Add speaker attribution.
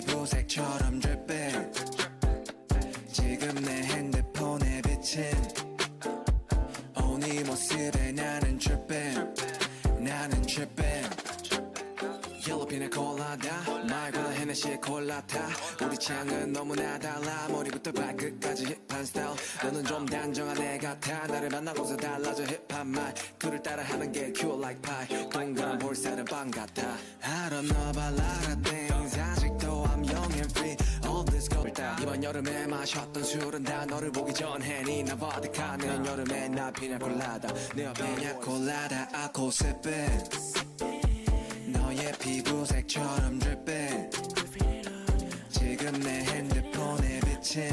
Speaker 1: 피부색처럼 dripping 지금 내 핸드폰에 비친 네 모습에 나는 tripping 옐로 피나 콜라다 말고는 헤네시에 콜라타 우리 취향은 너무나 달라 머리부터 발끝까지 힙한 스타일 너는 좀 단정한 애 같아 나를 만나고서 달라져 힙한 말 둘을 따라하는 게 cute like pie 동그란 볼살은 빵 같아 I don't know about a lot of things 아직도 I'm young and free all this go 이번 여름에 마셨던 술은 다 너를 보기 전에 나 버득하는 여름에 나 피냐콜라다 내 옆에 피냐콜라다 I go sipping 너의 피부색처럼 dripping 지금 내 핸드폰에 비친